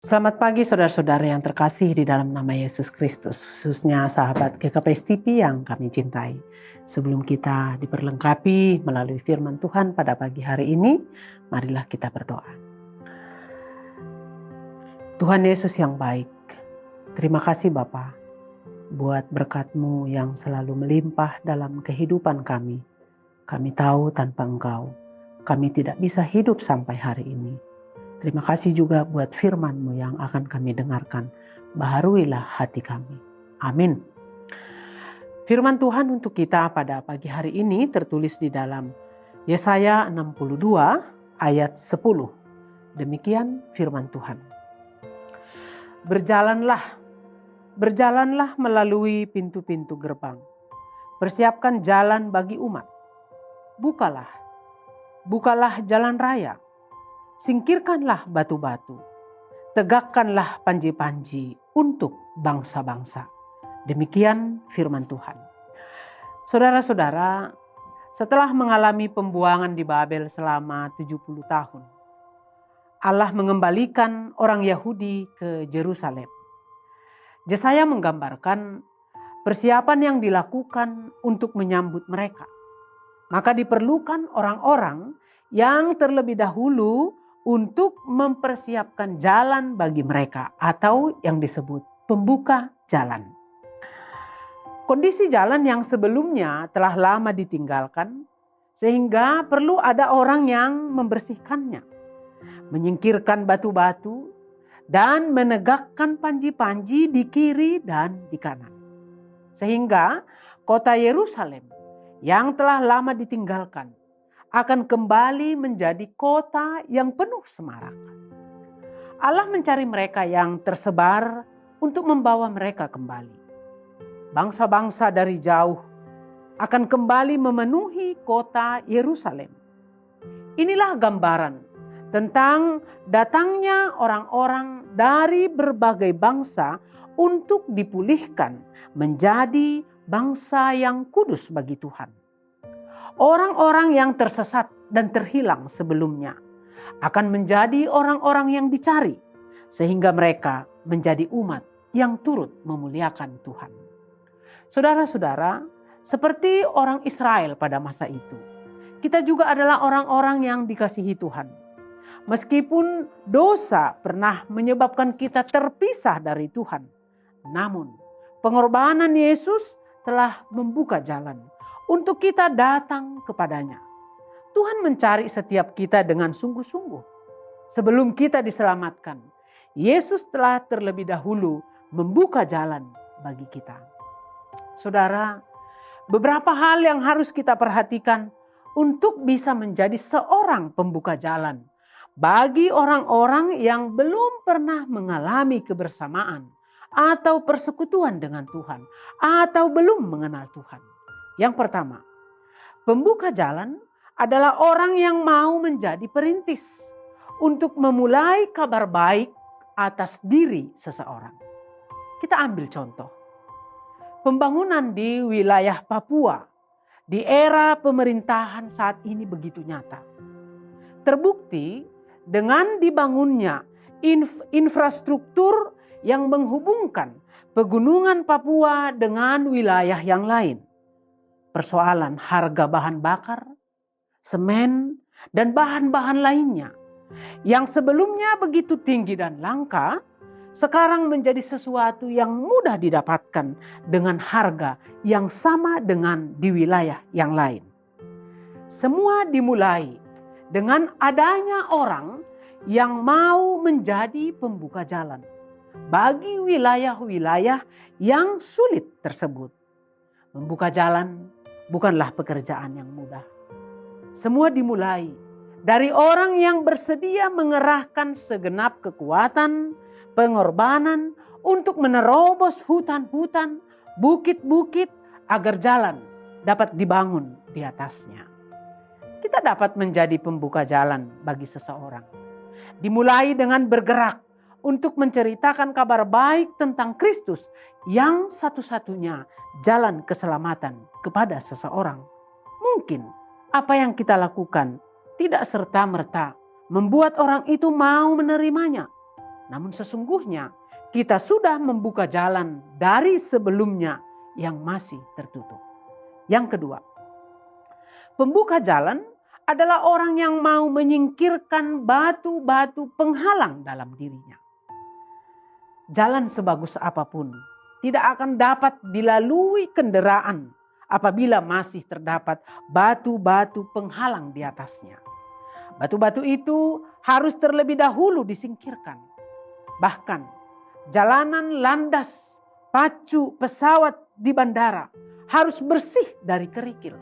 Selamat pagi saudara-saudara yang terkasih di dalam nama Yesus Kristus, khususnya sahabat GKPS TV yang kami cintai. Sebelum kita diperlengkapi melalui firman Tuhan pada pagi hari ini, marilah kita berdoa. Tuhan Yesus yang baik, terima kasih Bapa buat berkat-Mu yang selalu melimpah dalam kehidupan kami. Kami tahu tanpa Engkau, kami tidak bisa hidup sampai hari ini. Terima kasih juga buat firman-Mu yang akan kami dengarkan. Baharuilah hati kami. Amin. Firman Tuhan untuk kita pada pagi hari ini tertulis di dalam Yesaya 62 ayat 10. Demikian firman Tuhan. Berjalanlah melalui pintu-pintu gerbang. Persiapkan jalan bagi umat. Bukalah jalan raya. Singkirkanlah batu-batu, tegakkanlah panji-panji untuk bangsa-bangsa. Demikian firman Tuhan. Saudara-saudara, setelah mengalami pembuangan di Babel selama 70 tahun, Allah mengembalikan orang Yahudi ke Yerusalem. Yesaya menggambarkan persiapan yang dilakukan untuk menyambut mereka. Maka diperlukan orang-orang yang terlebih dahulu untuk mempersiapkan jalan bagi mereka atau yang disebut pembuka jalan. Kondisi jalan yang sebelumnya telah lama ditinggalkan sehingga perlu ada orang yang membersihkannya, menyingkirkan batu-batu dan menegakkan panji-panji di kiri dan di kanan. Sehingga kota Yerusalem yang telah lama ditinggalkan akan kembali menjadi kota yang penuh semarak. Allah mencari mereka yang tersebar untuk membawa mereka kembali. Bangsa-bangsa dari jauh akan kembali memenuhi kota Yerusalem. Inilah gambaran tentang datangnya orang-orang dari berbagai bangsa untuk dipulihkan menjadi bangsa yang kudus bagi Tuhan. Orang-orang yang tersesat dan terhilang sebelumnya akan menjadi orang-orang yang dicari sehingga mereka menjadi umat yang turut memuliakan Tuhan. Saudara-saudara, seperti orang Israel pada masa itu, kita juga adalah orang-orang yang dikasihi Tuhan. Meskipun dosa pernah menyebabkan kita terpisah dari Tuhan, namun pengorbanan Yesus telah membuka jalan untuk kita datang kepadanya. Tuhan mencari setiap kita dengan sungguh-sungguh. Sebelum kita diselamatkan, Yesus telah terlebih dahulu membuka jalan bagi kita. Saudara, beberapa hal yang harus kita perhatikan untuk bisa menjadi seorang pembuka jalan bagi orang-orang yang belum pernah mengalami kebersamaan atau persekutuan dengan Tuhan atau belum mengenal Tuhan. Yang pertama, pembuka jalan adalah orang yang mau menjadi perintis untuk memulai kabar baik atas diri seseorang. Kita ambil contoh. Pembangunan di wilayah Papua di era pemerintahan saat ini begitu nyata. Terbukti dengan dibangunnya infrastruktur yang menghubungkan pegunungan Papua dengan wilayah yang lain. Persoalan harga bahan bakar, semen, dan bahan-bahan lainnya yang sebelumnya begitu tinggi dan langka, sekarang menjadi sesuatu yang mudah didapatkan dengan harga yang sama dengan di wilayah yang lain. Semua dimulai dengan adanya orang yang mau menjadi pembuka jalan bagi wilayah-wilayah yang sulit tersebut. Membuka jalan bukanlah pekerjaan yang mudah. Semua dimulai dari orang yang bersedia mengerahkan segenap kekuatan, pengorbanan untuk menerobos hutan-hutan, bukit-bukit agar jalan dapat dibangun di atasnya. Kita dapat menjadi pembuka jalan bagi seseorang. Dimulai dengan bergerak untuk menceritakan kabar baik tentang Kristus yang satu-satunya jalan keselamatan kepada seseorang. Mungkin apa yang kita lakukan tidak serta-merta membuat orang itu mau menerimanya. Namun sesungguhnya kita sudah membuka jalan dari sebelumnya yang masih tertutup. Yang kedua, pembuka jalan adalah orang yang mau menyingkirkan batu-batu penghalang dalam dirinya. Jalan sebagus apapun tidak akan dapat dilalui kendaraan apabila masih terdapat batu-batu penghalang di atasnya. Batu-batu itu harus terlebih dahulu disingkirkan. Bahkan jalanan landas, pacu pesawat di bandara harus bersih dari kerikil.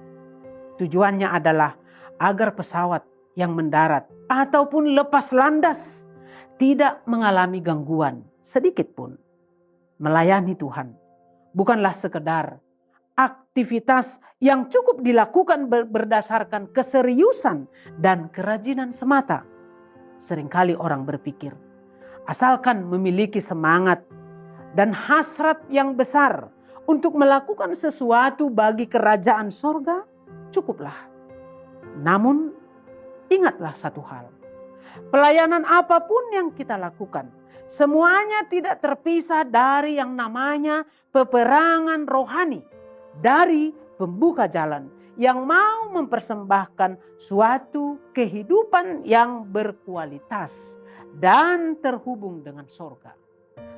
Tujuannya adalah agar pesawat yang mendarat ataupun lepas landas tidak mengalami gangguan sedikit pun. Melayani Tuhan bukanlah sekedar aktivitas yang cukup dilakukan berdasarkan keseriusan dan kerajinan semata. Seringkali orang berpikir, asalkan memiliki semangat dan hasrat yang besar untuk melakukan sesuatu bagi kerajaan sorga, cukuplah. Namun ingatlah satu hal, pelayanan apapun yang kita lakukan, semuanya tidak terpisah dari yang namanya peperangan rohani dari pembuka jalan yang mau mempersembahkan suatu kehidupan yang berkualitas dan terhubung dengan sorga.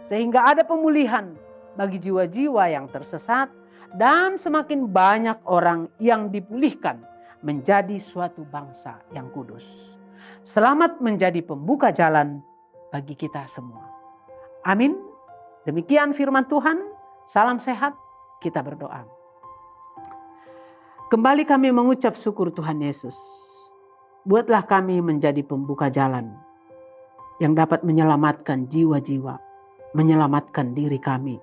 Sehingga ada pemulihan bagi jiwa-jiwa yang tersesat dan semakin banyak orang yang dipulihkan menjadi suatu bangsa yang kudus. Selamat menjadi pembuka jalan bagi kita semua. Amin. Demikian firman Tuhan. Salam sehat. Kita berdoa. Kembali kami mengucap syukur Tuhan Yesus. Buatlah kami menjadi pembuka jalan yang dapat menyelamatkan jiwa-jiwa, menyelamatkan diri kami,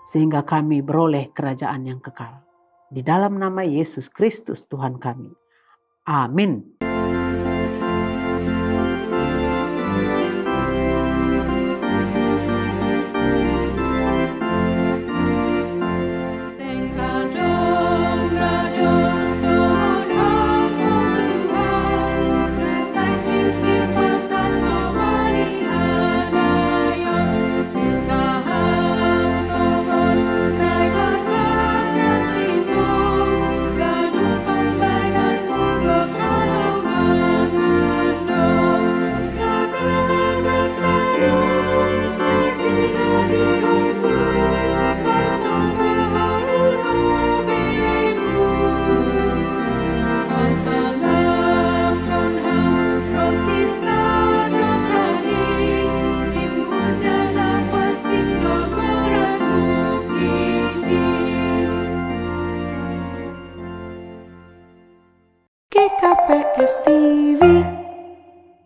sehingga kami beroleh kerajaan yang kekal. Di dalam nama Yesus Kristus Tuhan kami. Amin. GKPS TV